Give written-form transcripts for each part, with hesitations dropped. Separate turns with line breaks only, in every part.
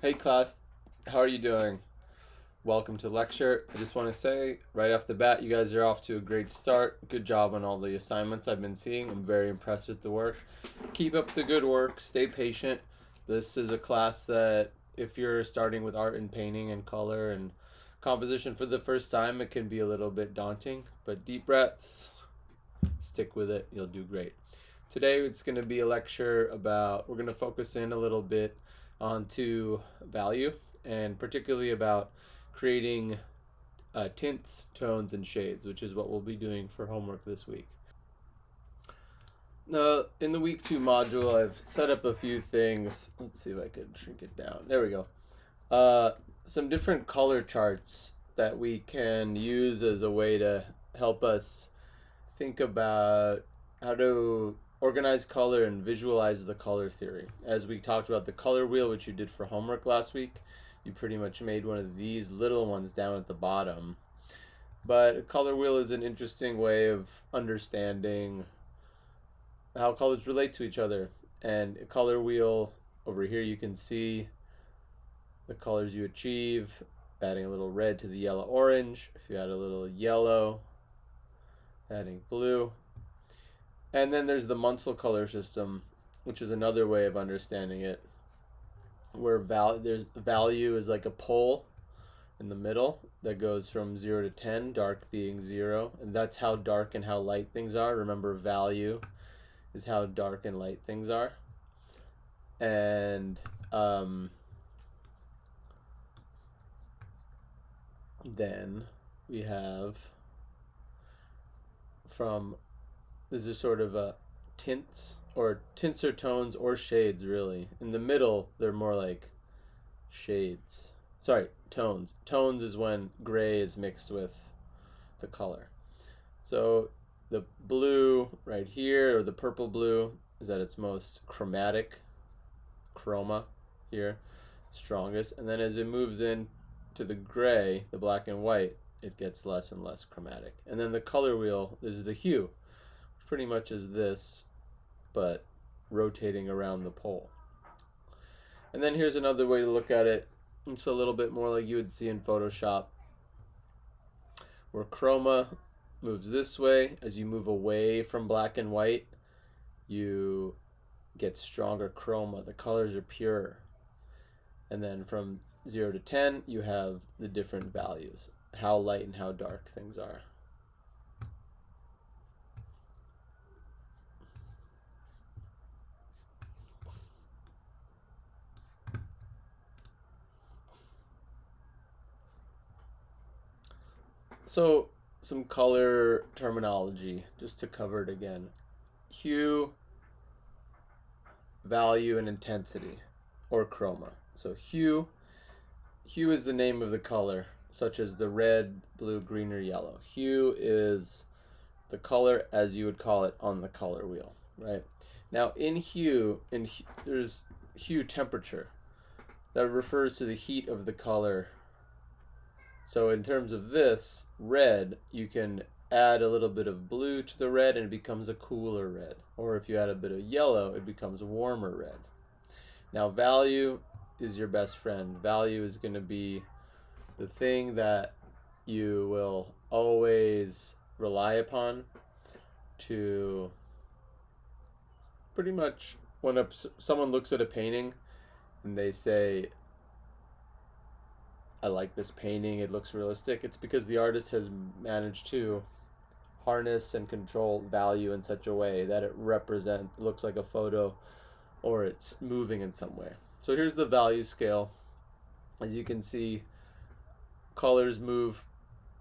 Hey class, how are you doing? Welcome to lecture. I just want to say right off the bat, you guys are off to a great start. Good job on all the assignments I've been seeing. I'm very impressed with the work. Keep up the good work. Stay patient. This is a class that if you're starting with art and painting and color and composition for the first time, it can be a little bit daunting, but deep breaths, stick with it. You'll do great. Today it's going to be a lecture about, we're going to focus in a little bit onto value and particularly about creating tints, tones, and shades, which is what we'll be doing for homework this week. In the week 2 module, I've set up a few things. Let's see if I can shrink it down. There we go. Some different color charts that we can use as a way to help us think about how to organize color and visualize the color theory. As we talked about the color wheel, which you did for homework last week, you pretty much made one of these little ones down at the bottom. But a color wheel is an interesting way of understanding how colors relate to each other. And a color wheel, over here you can see the colors you achieve, adding a little red to the yellow orange. If you add a little yellow, adding blue. And then there's the Munsell color system, which is another way of understanding it, where value is like a pole in the middle that goes from 0 to 10, dark being 0, and that's how dark and how light things are. Remember, value is how dark and light things are. And then we have this is sort of a tints or tones or shades, really. In the middle, they're more like shades. Sorry, tones. Tones is when gray is mixed with the color. So the blue right here, or the purple blue, is at its most chromatic, chroma here, strongest. And then as it moves in to the gray, the black and white, it gets less and less chromatic. And then the color wheel is the hue, which pretty much is this, but rotating around the pole. And then here's another way to look at it. It's a little bit more like you would see in Photoshop, where chroma moves this way. As you move away from black and white, you get stronger chroma. The colors are purer. And then from 0 to 10, you have the different values, how light and how dark things are. So some color terminology, just to cover it again. Hue, value, and intensity, or chroma. So hue is the name of the color, such as the red, blue, green, or yellow. Hue is the color as you would call it on the color wheel, right? Now in hue, there's hue temperature. That refers to the heat of the color. So in terms of this, red, you can add a little bit of blue to the red and it becomes a cooler red. Or if you add a bit of yellow, it becomes a warmer red. Now value is your best friend. Value is going to be the thing that you will always rely upon to pretty much when someone looks at a painting and they say, I like this painting, it looks realistic, it's because the artist has managed to harness and control value in such a way that it looks like a photo or it's moving in some way. So here's the value scale. As you can see, colors move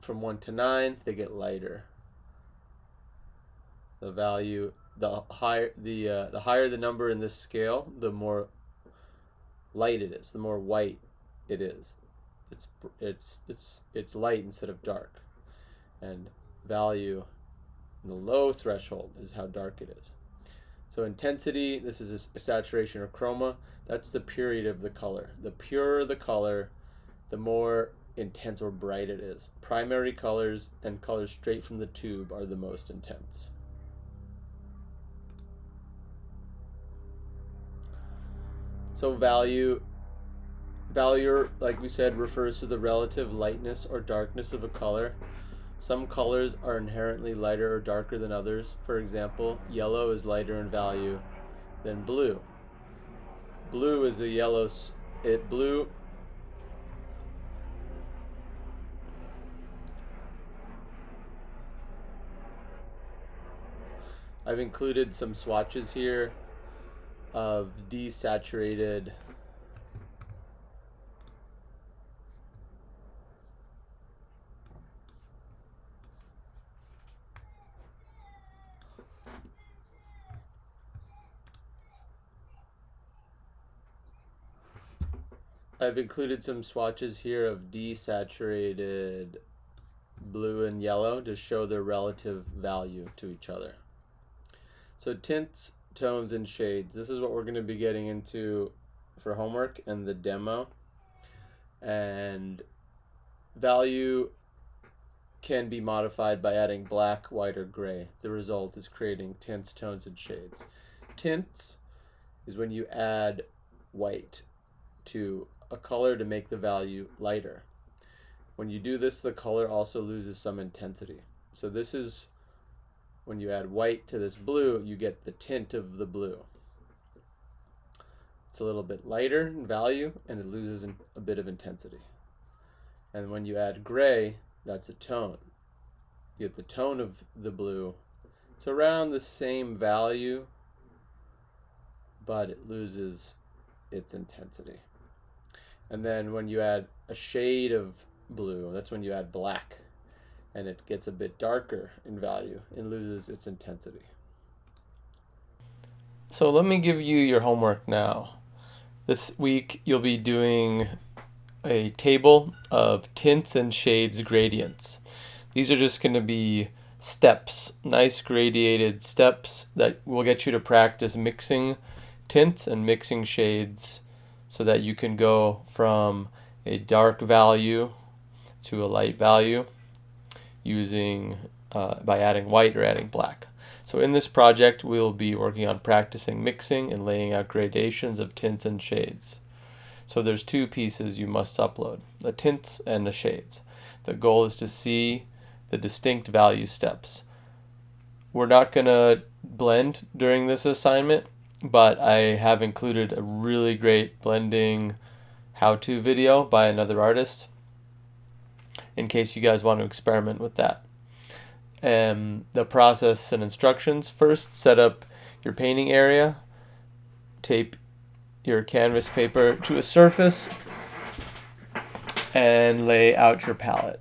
from 1 to 9, they get lighter. The value, the higher the number in this scale, the more light it is, the more white it is. It's light instead of dark. And value in the low threshold is how dark it is. So intensity, this is a saturation or chroma. That's the purity of the color. The purer the color, the more intense or bright it is. Primary colors and colors straight from the tube are the most intense. So value Value, like we said, refers to the relative lightness or darkness of a color. Some colors are inherently lighter or darker than others. For example, yellow is lighter in value than blue. Blue is a yellow. Blue. I've included some swatches here of desaturated here of desaturated blue and yellow to show their relative value to each other. So tints, tones, and shades. This is what we're going to be getting into for homework and the demo. And value can be modified by adding black, white, or gray. The result is creating tints, tones, and shades. Tints is when you add white to a color to make the value lighter. When you do this, the color also loses some intensity. So this is when you add white to this blue, you get the tint of the blue. It's a little bit lighter in value and it loses a bit of intensity. And when you add gray, that's a tone. You get the tone of the blue. It's around the same value, but it loses its intensity. And then when you add a shade of blue, that's when you add black, and it gets a bit darker in value and loses its intensity. So let me give you your homework now. This week you'll be doing a table of tints and shades gradients. These are just going to be steps, nice gradated steps that will get you to practice mixing tints and mixing shades so that you can go from a dark value to a light value using by adding white or adding black. So in this project we'll be working on practicing mixing and laying out gradations of tints and shades. So there's two pieces you must upload, the tints and the shades. The goal is to see the distinct value steps. We're not going to blend during this assignment, but I have included a really great blending how-to video by another artist in case you guys want to experiment with that. The process and instructions: first, set up your painting area, tape your canvas paper to a surface, and lay out your palette.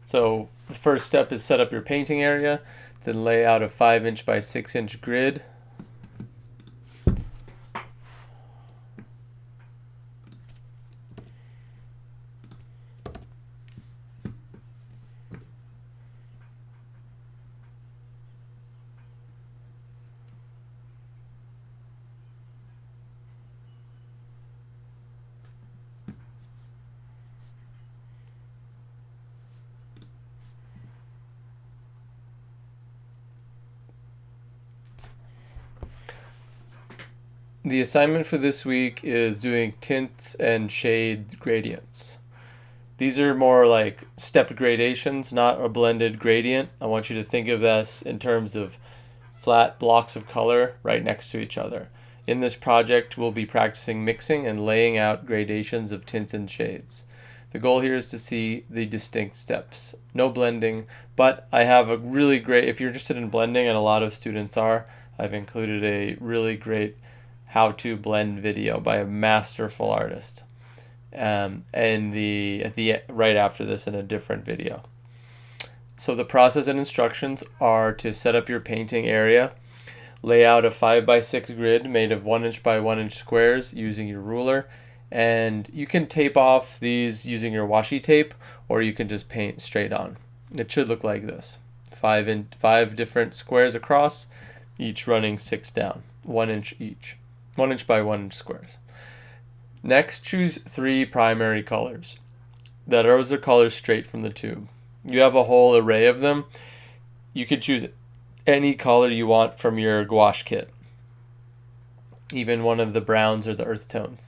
So the first step is set up your painting area, then lay out a 5" by 6" grid. The assignment for this week is doing tints and shade gradients. These are more like stepped gradations, not a blended gradient. I want you to think of this in terms of flat blocks of color right next to each other. In this project, we'll be practicing mixing and laying out gradations of tints and shades. The goal here is to see the distinct steps. No blending, but I have a really great, if you're interested in blending, and a lot of students are, I've included a really great how to blend video by a masterful artist, and right after this in a different video. So the process and instructions are to set up your painting area, lay out a 5 by 6 grid made of 1" by 1" squares using your ruler, and you can tape off these using your washi tape, or you can just paint straight on. It should look like this: 5 different squares across, each running 6 down, 1" each. 1 inch by 1 inch squares. Next, choose 3 primary colors. Those are colors straight from the tube. You have a whole array of them. You could choose any color you want from your gouache kit, even one of the browns or the earth tones.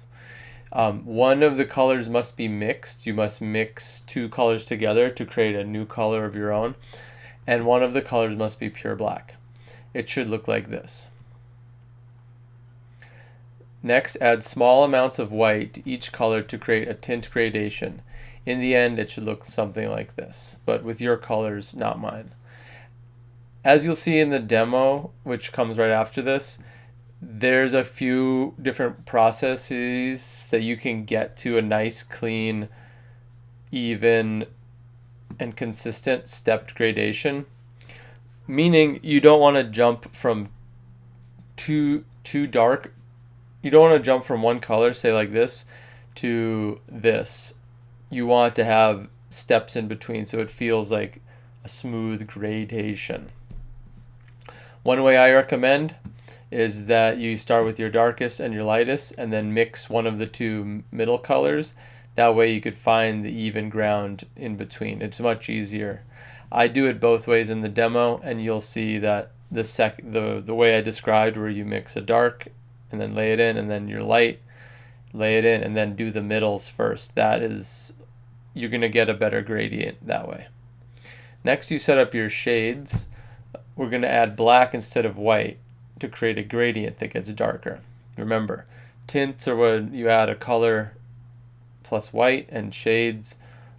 One of the colors must be mixed. You must mix 2 colors together to create a new color of your own. And one of the colors must be pure black. It should look like this. Next, add small amounts of white to each color to create a tint gradation. In the end, it should look something like this, but with your colors, not mine. As you'll see in the demo, which comes right after this, there's a few different processes that you can get to a nice, clean, even, and consistent stepped gradation. Meaning you don't want to jump from too dark. You don't want to jump from one color, say like this, to this. You want to have steps in between so it feels like a smooth gradation. One way I recommend is that you start with your darkest and your lightest and then mix one of the 2 middle colors. That way you could find the even ground in between. It's much easier. I do it both ways in the demo, and you'll see that the way I described, where you mix a dark and then lay it in, and then your light, lay it in, and then do the middles first. You're going to get a better gradient that way. Next, you set up your shades. We're going to add black instead of white to create a gradient that gets darker. Remember, tints are when you add a color plus white, and shades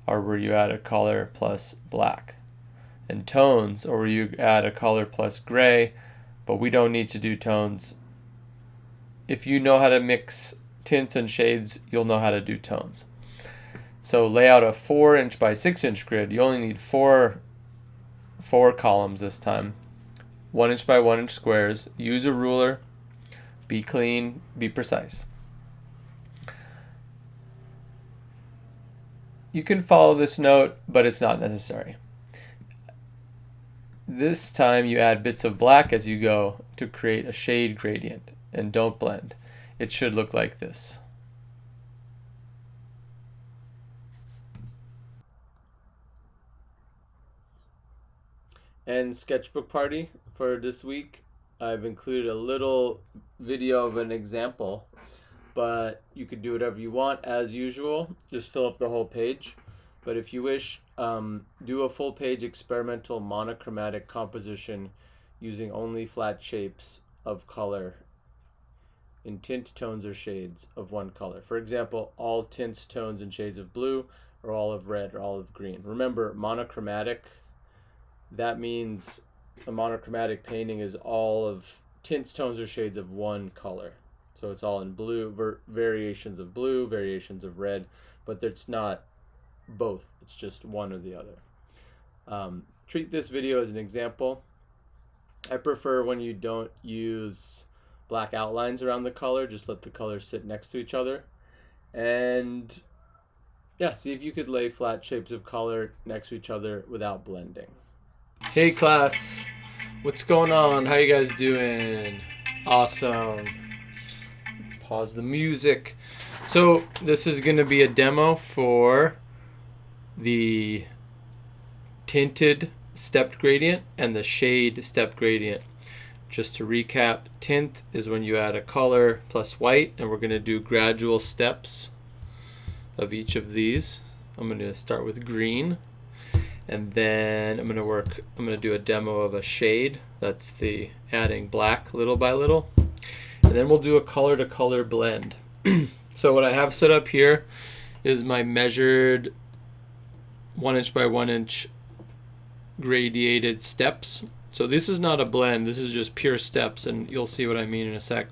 are where you add a color plus black. And tones are where you add a color plus gray, but we don't need to do tones. If you know how to mix tints and shades, you'll know how to do tones. So lay out a 4 inch by 6 inch grid. You only need four columns this time. 1 inch by 1 inch squares. Use a ruler. Be clean. Be precise. You can follow this note, but it's not necessary. This time you add bits of black as you go to create a shade gradient, and don't blend. It should look like this. And sketchbook party for this week, I've included a little video of an example, but you could do whatever you want as usual. Just fill up the whole page. But if you wish, do a full page experimental monochromatic composition using only flat shapes of color in tint, tones, or shades of one color. For example, all tints, tones, and shades of blue, or all of red, or all of green. Remember, monochromatic, that means a monochromatic painting is all of tints, tones, or shades of one color. So it's all in blue, variations of blue, variations of red, but it's not both. It's just one or the other. Treat this video as an example. I prefer when you don't use black outlines around the color, just let the colors sit next to each other. And yeah, see if you could lay flat shapes of color next to each other without blending. Hey class, what's going on? How you guys doing? Awesome. Pause the music. So this is going to be a demo for the tinted stepped gradient and the shade stepped gradient. Just to recap, tint is when you add a color plus white, and we're going to do gradual steps of each of these. I'm going to start with green, and then I'm going to do a demo of a shade. That's the adding black little by little. And then we'll do a color to color blend. So what I have set up here is my measured 1 inch by 1 inch gradiated steps. So this is not a blend, this is just pure steps, and you'll see what I mean in a sec.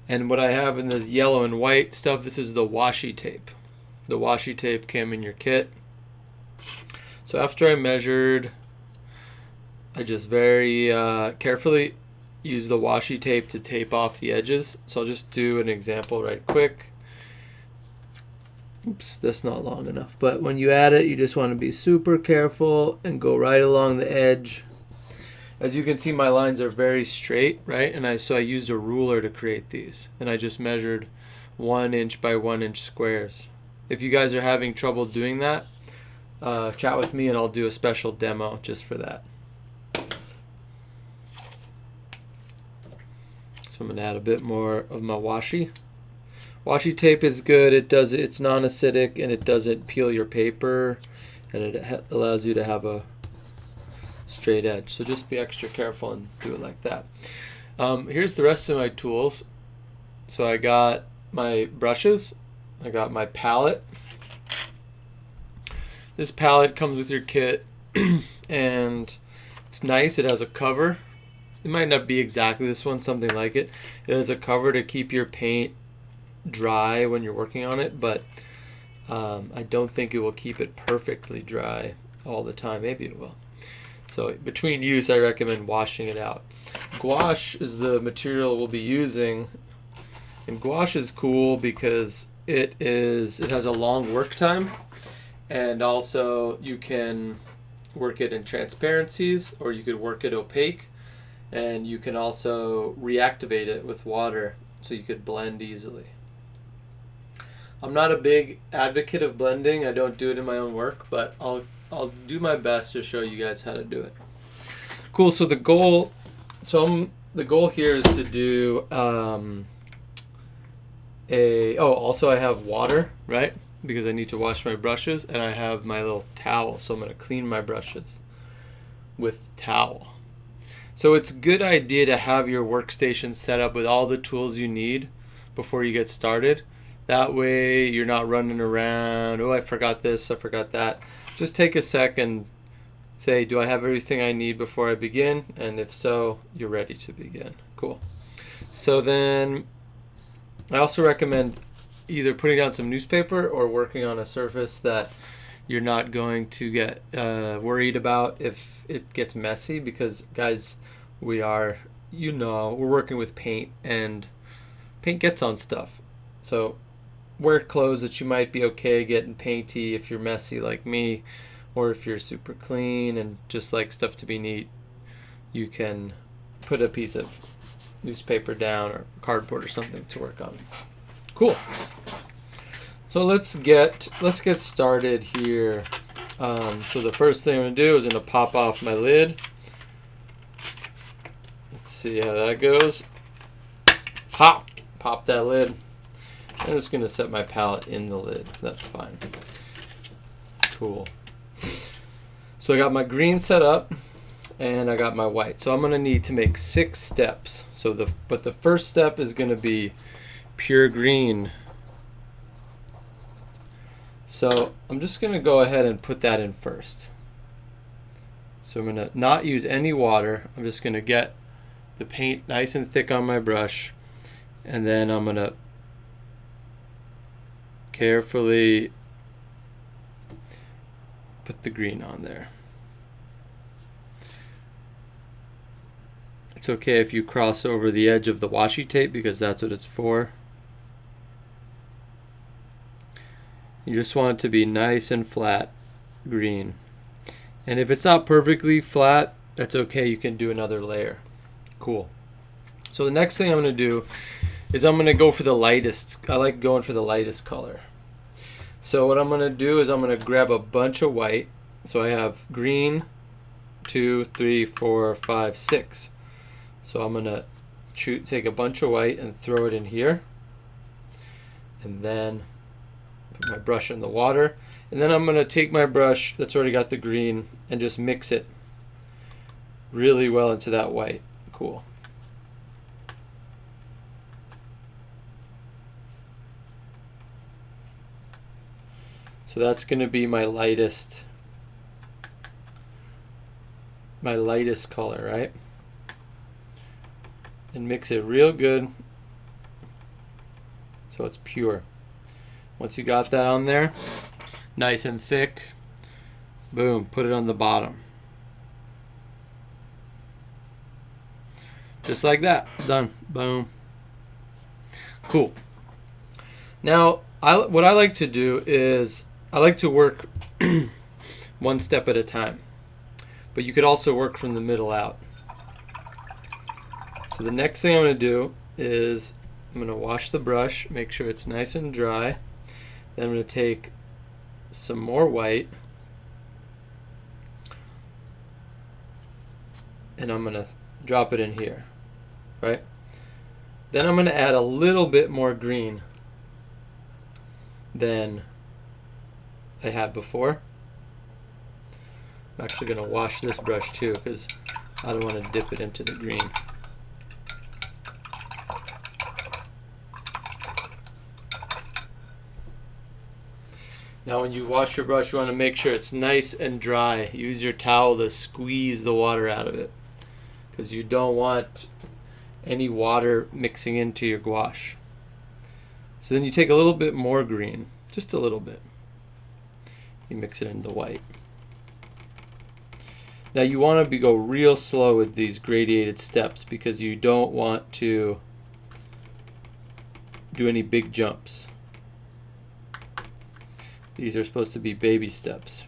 And what I have in this yellow and white stuff, this is the washi tape. The washi tape came in your kit. So after I measured, I just very carefully use the washi tape to tape off the edges. So I'll just do an example right quick. Oops, that's not long enough. But when you add it, you just want to be super careful and go right along the edge. As you can see, my lines are very straight, right? And so I used a ruler to create these, and I just measured 1 inch by 1 inch squares. If you guys are having trouble doing that, chat with me and I'll do a special demo just for that. So I'm going to add a bit more of my washi. Washi tape is good. It's non-acidic and it doesn't peel your paper, and it allows you to have a straight edge. So just be extra careful and do it like that. Here's the rest of my tools. So I got my brushes. I got my palette. This palette comes with your kit and it's nice. It has a cover. It might not be exactly this one, something like it. It has a cover to keep your paint dry when you're working on it, but I don't think it will keep it perfectly dry all the time. Maybe it will. So between use, I recommend washing it out. Gouache is the material we'll be using, and gouache is cool because it has a long work time, and also you can work it in transparencies or you could work it opaque, and you can also reactivate it with water so you could blend easily. I'm not a big advocate of blending. I don't do it in my own work, but I'll do my best to show you guys how to do it. Cool. So the goal here is to do also I have water, right? Because I need to wash my brushes, and I have my little towel. So I'm going to clean my brushes with towel. So it's a good idea to have your workstation set up with all the tools you need before you get started. That way you're not running around, oh, I forgot this, I forgot that. Just take a sec and say, do I have everything I need before I begin? And if so, you're ready to begin. Cool. So then I also recommend either putting down some newspaper or working on a surface that you're not going to get worried about if it gets messy, because guys, we're working with paint and paint gets on stuff. So wear clothes that you might be okay getting painty if you're messy like me, or if you're super clean and just like stuff to be neat, you can put a piece of newspaper down or cardboard or something to work on. Cool. So let's get started here. So the first thing I'm going to do is I'm going to pop off my lid. Let's see how that goes. Pop that lid. I'm just going to set my palette in the lid. That's fine. Cool. So I got my green set up and I got my white. So I'm going to need to make 6 steps. But the first step is going to be pure green. So I'm just going to go ahead and put that in first. So I'm going to not use any water. I'm just going to get the paint nice and thick on my brush, and then I'm going to carefully put the green on there. It's okay if you cross over the edge of the washi tape because that's what it's for. You just want it to be nice and flat green. And if it's not perfectly flat, that's okay. You can do another layer. Cool. So the next thing I'm going to do is I'm going to go for the lightest. I like going for the lightest color. So what I'm going to do is I'm going to grab a bunch of white. So I have green, 2, 3, 4, 5, 6. So I'm going to take a bunch of white and throw it in here. And then put my brush in the water. And then I'm going to take my brush that's already got the green and just mix it really well into that white. Cool. So that's going to be my lightest color, right? And mix it real good so it's pure. Once you got that on there, nice and thick, boom, put it on the bottom. Just like that, done, boom. Cool. Now, what I like to do is I like to work one step at a time, but you could also work from the middle out. So the next thing I'm going to do is I'm going to wash the brush, make sure it's nice and dry. Then I'm going to take some more white and I'm going to drop it in here, right? Then I'm going to add a little bit more green than I had before. I'm actually going to wash this brush too because I don't want to dip it into the green. Now when you wash your brush, you want to make sure it's nice and dry. Use your towel to squeeze the water out of it because you don't want any water mixing into your gouache. So then you take a little bit more green, just a little bit. You mix it into white. Now you want to go real slow with these gradiated steps because you don't want to do any big jumps. These are supposed to be baby steps.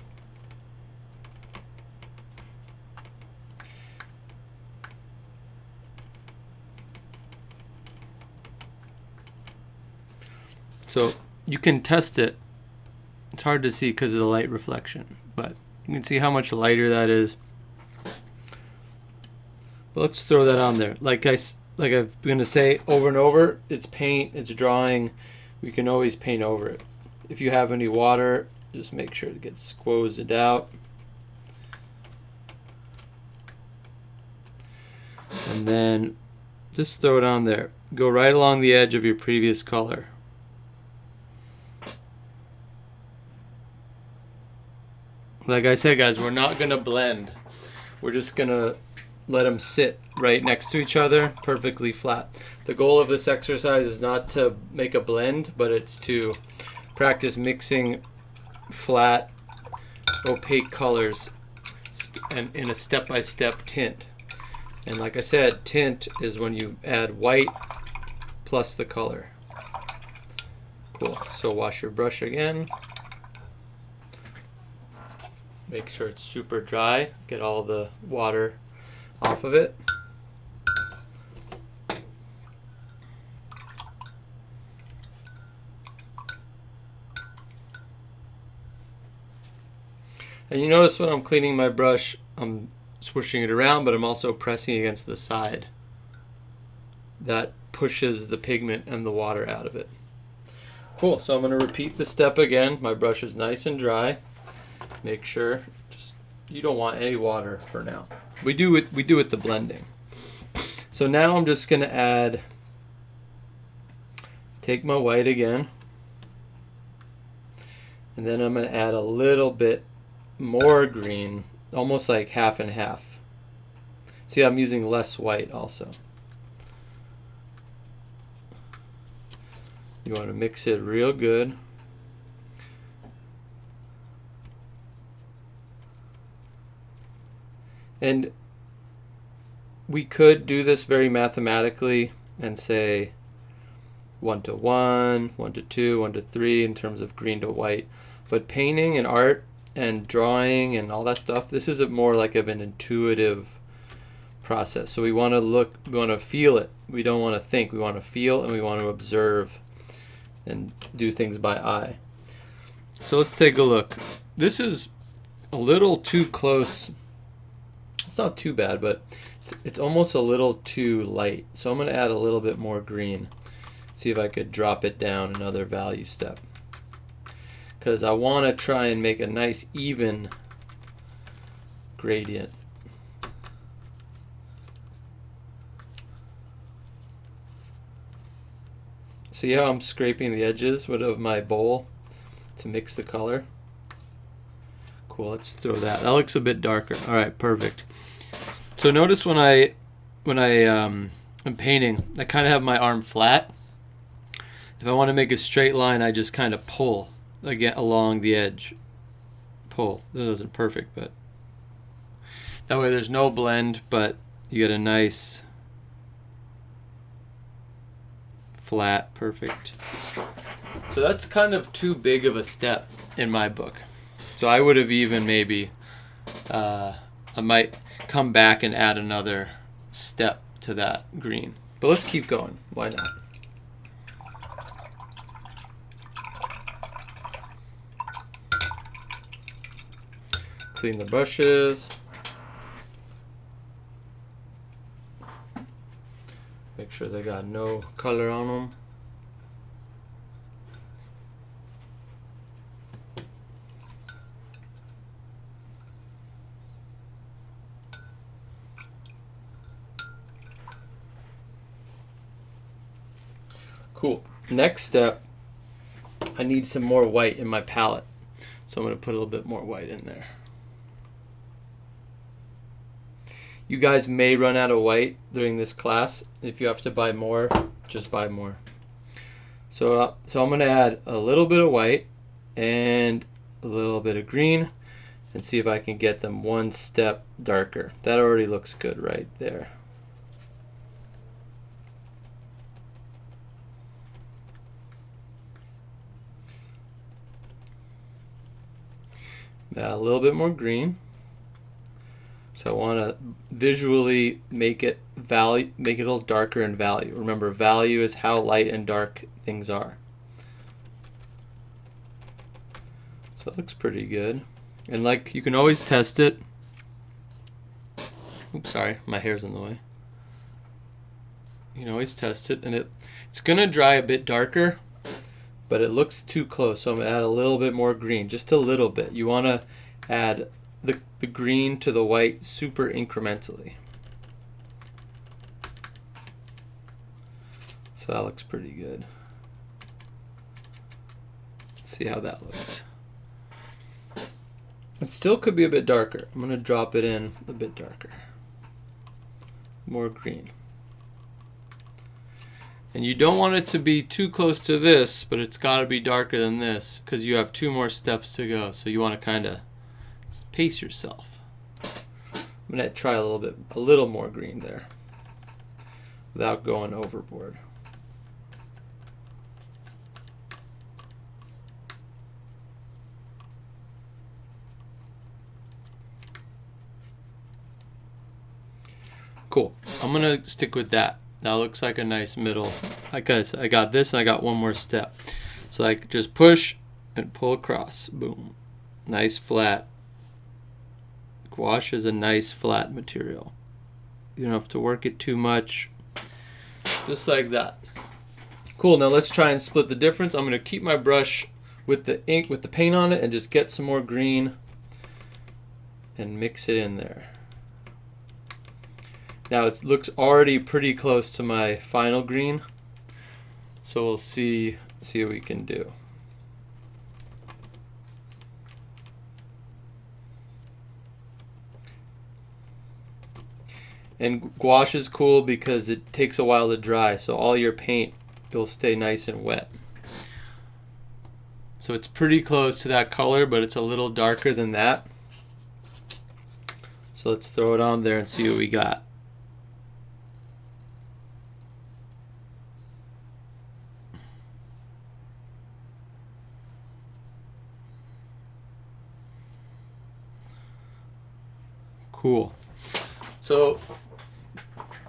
So you can test it. It's hard to see because of the light reflection, but you can see how much lighter that is. But let's throw that on there. Like I've been to say over and over, it's paint, it's drawing. We can always paint over it. If you have any water, just make sure it gets squozed out. And then just throw it on there. Go right along the edge of your previous color. Like I said, guys, we're not going to blend. We're just going to let them sit right next to each other, perfectly flat. The goal of this exercise is not to make a blend, but it's to practice mixing flat, opaque colors and in a step-by-step tint. And like I said, tint is when you add white plus the color. Cool. So wash your brush again. Make sure it's super dry. Get all the water off of it. And you notice when I'm cleaning my brush, I'm swishing it around, but I'm also pressing against the side. That pushes the pigment and the water out of it. Cool, so I'm going to repeat the step again. My brush is nice and dry. Make sure, you don't want any water for now. We do it the blending. So now I'm just going to take my white again, and then I'm going to add a little bit more green, almost like half and half. See, I'm using less white also. You want to mix it real good. And we could do this very mathematically and say 1 to 1, 1 to 2, 1 to 3 in terms of green to white. But painting and art and drawing and all that stuff, this is more like of an intuitive process. So we want to feel it. We don't want to think. We want to feel and we want to observe and do things by eye. So let's take a look. This is a little too close. It's not too bad, but it's almost a little too light. So I'm going to add a little bit more green. See if I could drop it down another value step. Because I want to try and make a nice even gradient. See how I'm scraping the edges of my bowl to mix the color? Cool, let's throw that. That looks a bit darker. All right, perfect. So notice when I'm painting, I kind of have my arm flat. If I want to make a straight line, I just kind of pull again along the edge. Pull. That wasn't perfect, but that way there's no blend, but you get a nice flat, perfect. So that's kind of too big of a step in my book. So I would have even maybe, I might come back and add another step to that green. But let's keep going. Why not? Clean the brushes. Make sure they got no color on them. Cool. Next step, I need some more white in my palette. So I'm going to put a little bit more white in there. You guys may run out of white during this class. If you have to buy more, just buy more. So I'm going to add a little bit of white and a little bit of green and see if I can get them one step darker. That already looks good right there. Add a little bit more green. So I want to visually make it a little darker in value. Remember, value is how light and dark things are. So it looks pretty good. And like, you can always test it. Oops, sorry, my hair's in the way. You can always test it, and it's gonna dry a bit darker, but it looks too close. So I'm gonna add a little bit more green, just a little bit. You wanna add the green to the white super incrementally. So that looks pretty good. Let's see how that looks. It still could be a bit darker. I'm going to drop it in a bit darker. More green. And you don't want it to be too close to this, but it's got to be darker than this because you have 2 more steps to go. So you want to kind of pace yourself. I'm going to try a little more green there without going overboard. Cool. I'm going to stick with that. That looks like a nice middle. I got this and I got one more step. So I just push and pull across. Boom. Nice flat. Gouache is a nice flat material. You don't have to work it too much. Just like that. Cool. Now let's try and split the difference. I'm going to keep my brush with the ink, with the paint on it, and just get some more green and mix it in there. Now it looks already pretty close to my final green, so we'll see what we can do. And gouache is cool because it takes a while to dry, so all your paint will stay nice and wet. So it's pretty close to that color, but it's a little darker than that. So let's throw it on there and see what we got. Cool. So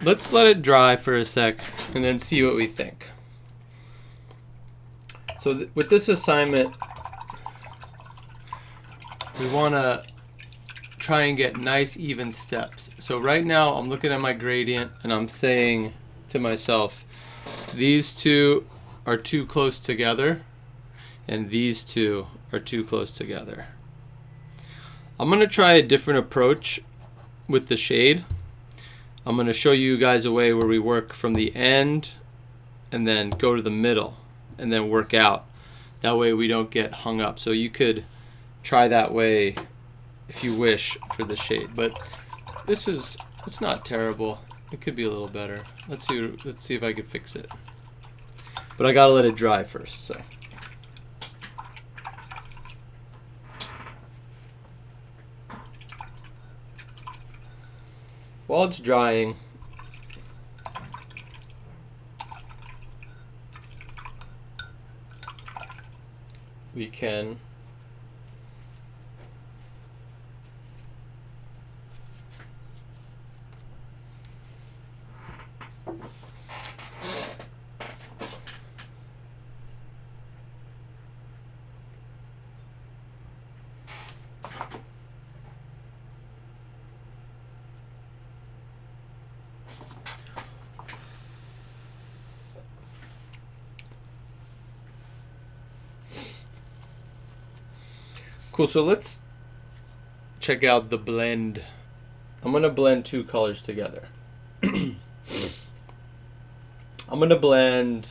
let's let it dry for a sec and then see what we think. So with this assignment, we want to try and get nice even steps. So right now I'm looking at my gradient and I'm saying to myself, these two are too close together and these two are too close together. I'm going to try a different approach with the shade. I'm going to show you guys a way where we work from the end and then go to the middle and then work out. That way we don't get hung up. So you could try that way if you wish for the shade, but it's not terrible. It could be a little better. Let's see if I can fix it. But I gotta let it dry first. So while it's drying, we can Cool, so let's check out the blend. I'm gonna blend two colors together. I'm gonna blend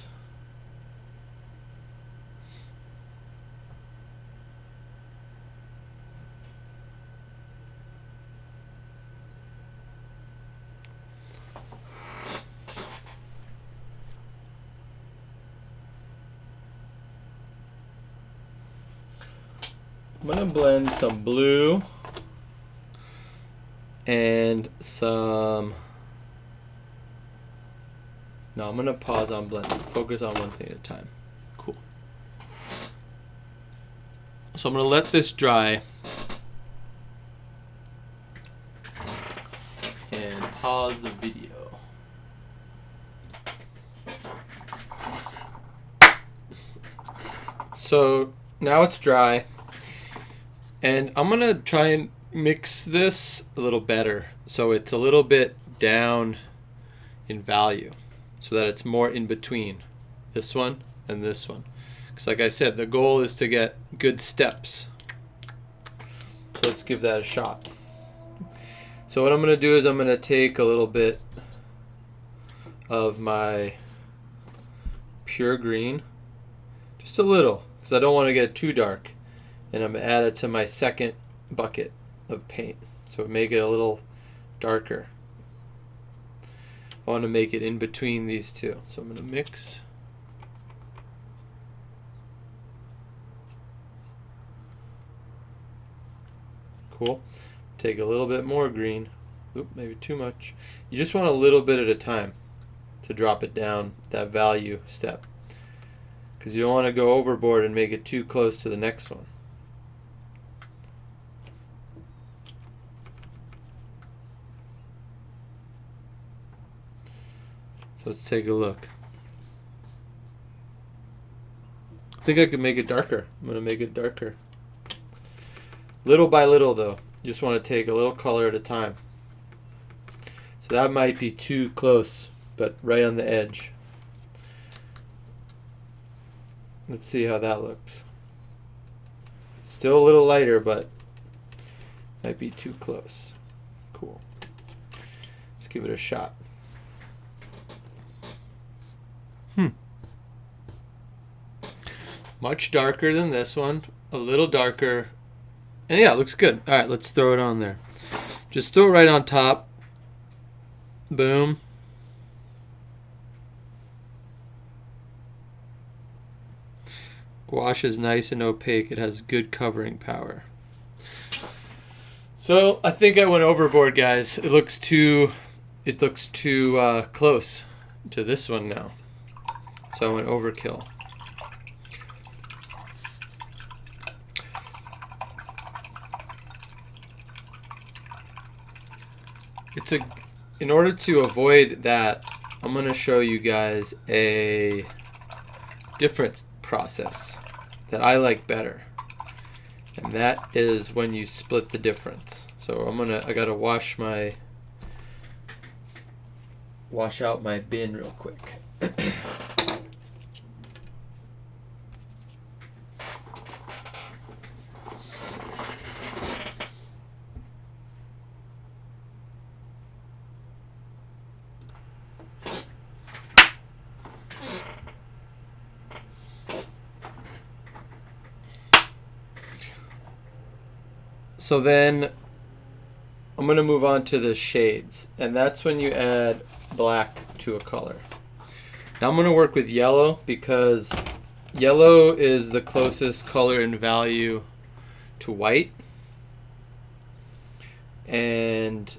some blue and some. No, I'm gonna pause on blending. Focus on one thing at a time. Cool. So I'm gonna let this dry and pause the video. So now it's dry, and I'm gonna try and mix this a little better so it's a little bit down in value, so that it's more in between this one and this one. Because like I said, the goal is to get good steps. So let's give that a shot. So what I'm going to do is I'm going to take a little bit of my pure green, just a little, because I don't want to get it too dark, and I'm going to add it to my second bucket of paint, so make it a little darker. I want to make it in between these two, so I'm going to mix. Cool. Take a little bit more green. Oop, maybe too much. You just want a little bit at a time to drop it down that value step, because you don't want to go overboard and make it too close to the next one. So let's take a look. I think I could make it darker. I'm going to make it darker. Little by little though. You just want to take a little color at a time. So that might be too close, but right on the edge. Let's see how that looks. Still a little lighter, but might be too close. Cool. Let's give it a shot. Much darker than this one. A little darker. And yeah, it looks good. Alright, let's throw it on there. Just throw it right on top. Boom. Gouache is nice and opaque. It has good covering power. So I think I went overboard, guys. It looks too close to this one now. So I went overkill. In order to avoid that, I'm going to show you guys a different process that I like better. And that is when you split the difference. So I got to wash out my bin real quick. So then I'm going to move on to the shades, and that's when you add black to a color. Now I'm going to work with yellow because yellow is the closest color in value to white, and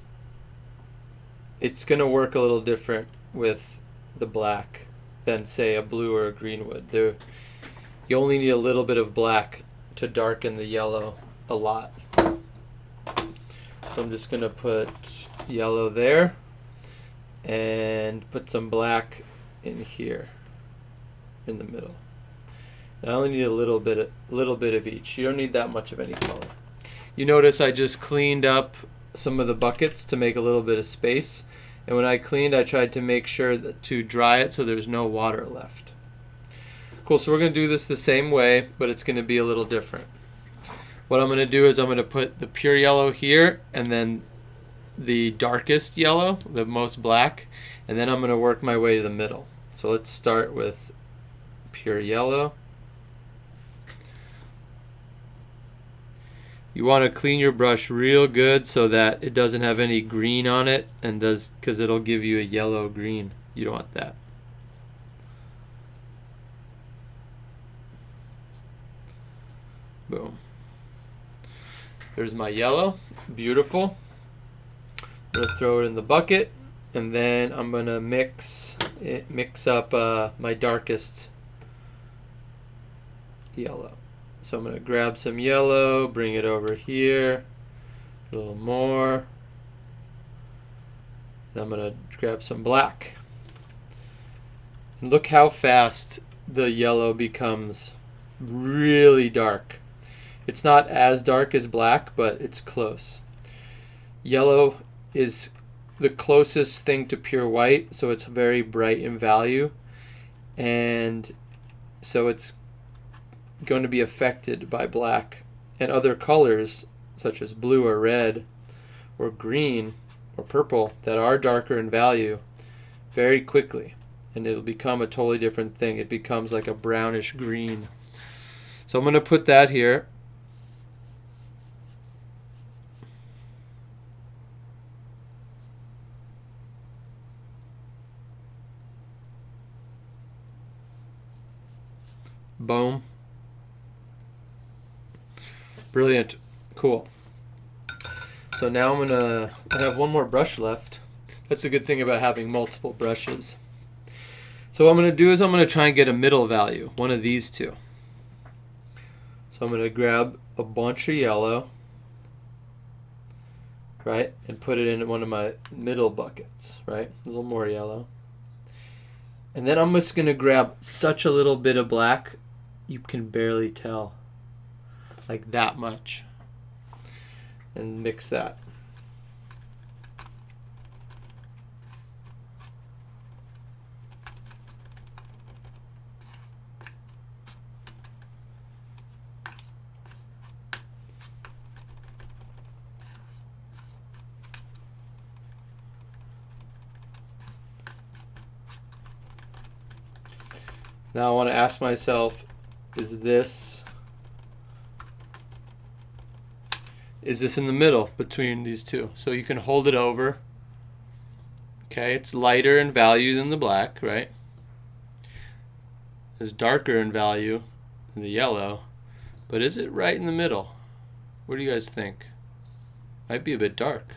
it's going to work a little different with the black than say a blue or a green would. You only need a little bit of black to darken the yellow a lot. So I'm just going to put yellow there and put some black in here in the middle. I only need a little bit of each. You don't need that much of any color. You notice I just cleaned up some of the buckets to make a little bit of space. And when I cleaned, I tried to make sure to dry it so there's no water left. Cool, so we're going to do this the same way, but it's going to be a little different. what I'm going to do is I'm going to put the pure yellow here and then the darkest yellow, the most black, and then I'm going to work my way to the middle. So let's start with pure yellow. You want to clean your brush real good so that it doesn't have any green on it, and because it'll give you a yellow green. You don't want that. Boom. There's my yellow. Beautiful. I'm gonna throw it in the bucket, and then I'm gonna mix up my darkest yellow. So I'm gonna grab some yellow, bring it over here, a little more. Then I'm gonna grab some black. And look how fast the yellow becomes really dark. It's not as dark as black, but it's close. Yellow is the closest thing to pure white, so it's very bright in value, and so it's going to be affected by black and other colors such as blue or red or green or purple that are darker in value very quickly, and it'll become a totally different thing. It becomes like a brownish green. So I'm going to put that here. Boom. Brilliant. Cool. So now I have one more brush left. That's a good thing about having multiple brushes. So what I'm going to do is I'm going to try and get a middle value, one of these two. So I'm going to grab a bunch of yellow, right, and put it in one of my middle buckets, right, a little more yellow. And then I'm just going to grab such a little bit of black, you can barely tell, like that much, and mix that. Now I want to ask myself, is this in the middle between these two? So you can hold it over. Okay, it's lighter in value than the black, right? It's darker in value than the yellow, but is it right in the middle? What do you guys think? Might be a bit dark.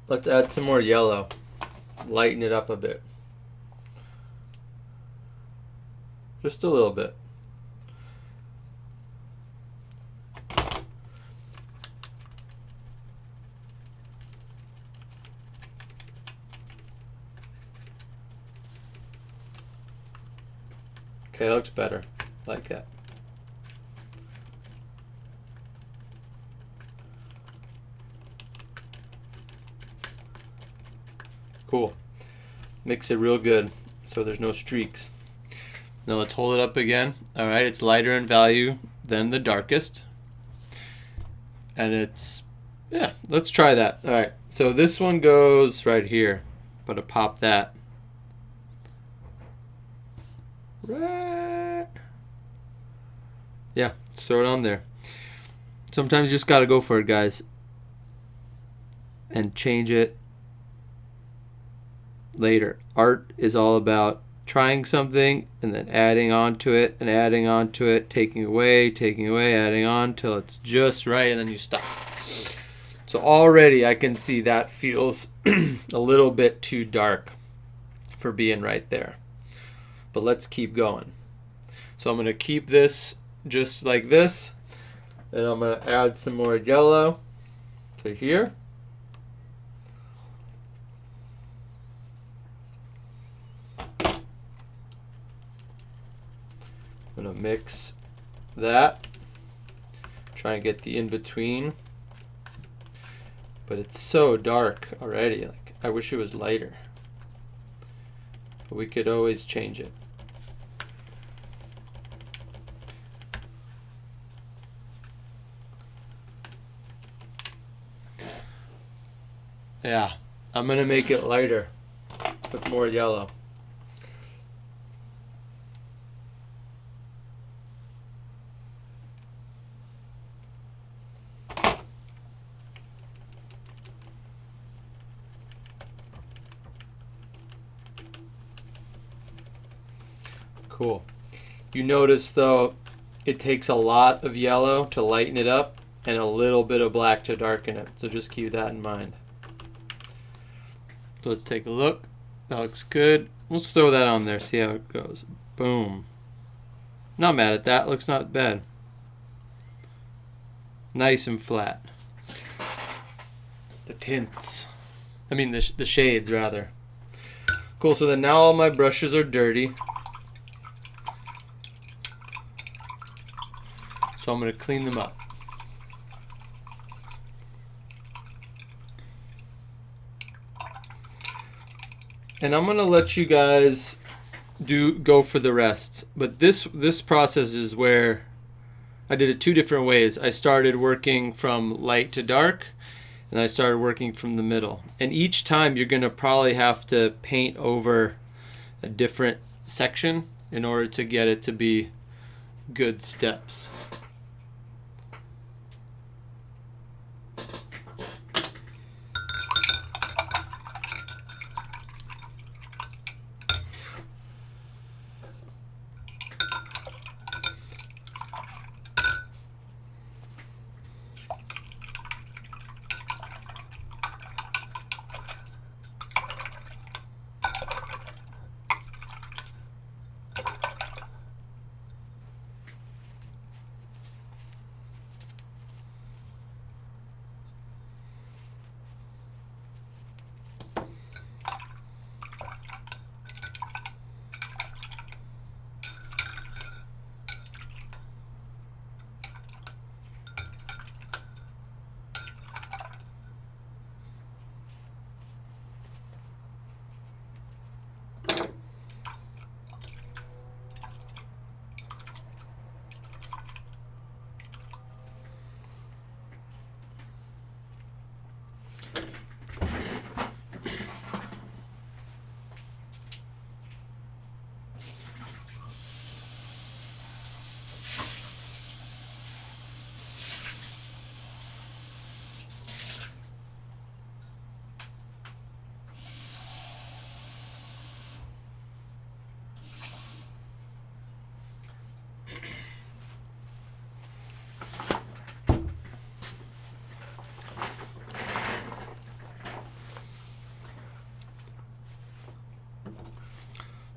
Let's add some more yellow. Lighten it up a bit. Just a little bit. Okay, looks better. Like that. Cool. Mix it real good so there's no streaks. Now let's hold it up again. All right, it's lighter in value than the darkest. And it's, yeah, let's try that. All right, so this one goes right here. But to pop that. Right. Yeah, let's throw it on there. Sometimes you just gotta go for it, guys. And change it later. Art is all about trying something and then adding on to it and adding on to it, taking away, adding on till it's just right, and then you stop. So already I can see that feels a little bit too dark for being right there. But let's keep going. So I'm going to keep this just like this, and I'm going to add some more yellow to here. I'm going to mix that, try and get the in-between, but it's so dark already. Like, I wish it was lighter, but we could always change it. Yeah, I'm gonna make it lighter with more yellow. Cool. You notice though, it takes a lot of yellow to lighten it up and a little bit of black to darken it. So just keep that in mind. So let's take a look. That looks good. Let's throw that on there, see how it goes. Boom. Not mad at that. Looks not bad. Nice and flat. The tints. I mean the shades rather. Cool, so then now all my brushes are dirty. So I'm going to clean them up. And I'm going to let you guys go for the rest. But this process is where I did it two different ways. I started working from light to dark, and I started working from the middle. And each time you're going to probably have to paint over a different section in order to get it to be good steps.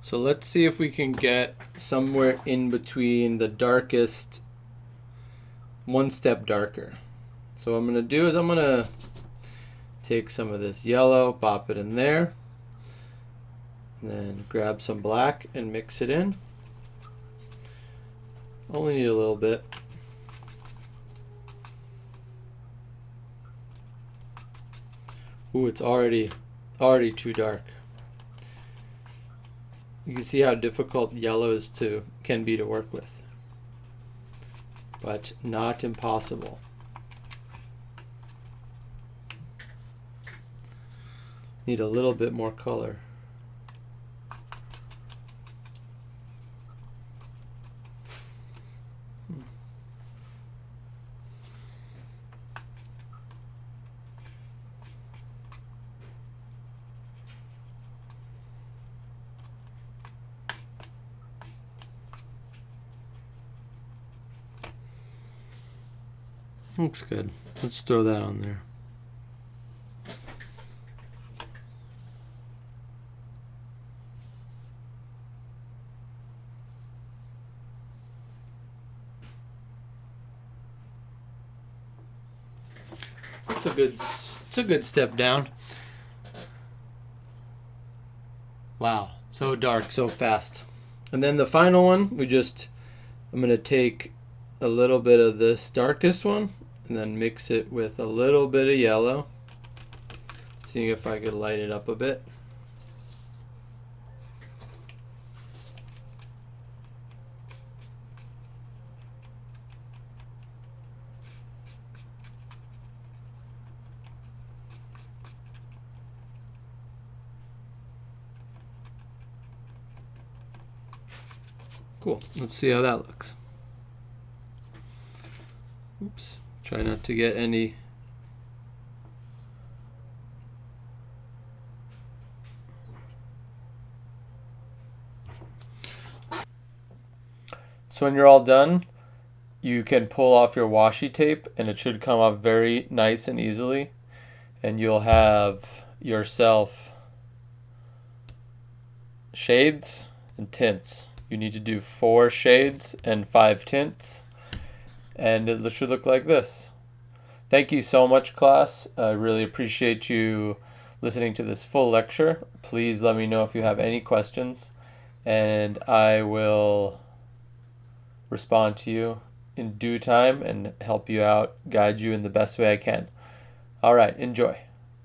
So let's see if we can get somewhere in between the darkest, one step darker. So what I'm going to do is I'm going to take some of this yellow, pop it in there, and then grab some black and mix it in. Only need a little bit. Ooh, it's already too dark. You can see how difficult yellow can be to work with, but not impossible. Need a little bit more color. Looks good. Let's throw that on there. It's a good step down. Wow, so dark, so fast. And then the final one, I'm going to take a little bit of this darkest one and then mix it with a little bit of yellow. Seeing if I could light it up a bit. Cool. Let's see how that looks. Oops. Try not to get any. So when you're all done, you can pull off your washi tape and it should come off very nice and easily. And you'll have yourself shades and tints. You need to do 4 shades and 5 tints. And it should look like this. Thank you so much, class. I really appreciate you listening to this full lecture. Please let me know if you have any questions, and I will respond to you in due time and help you out, guide you in the best way I can. All right, enjoy.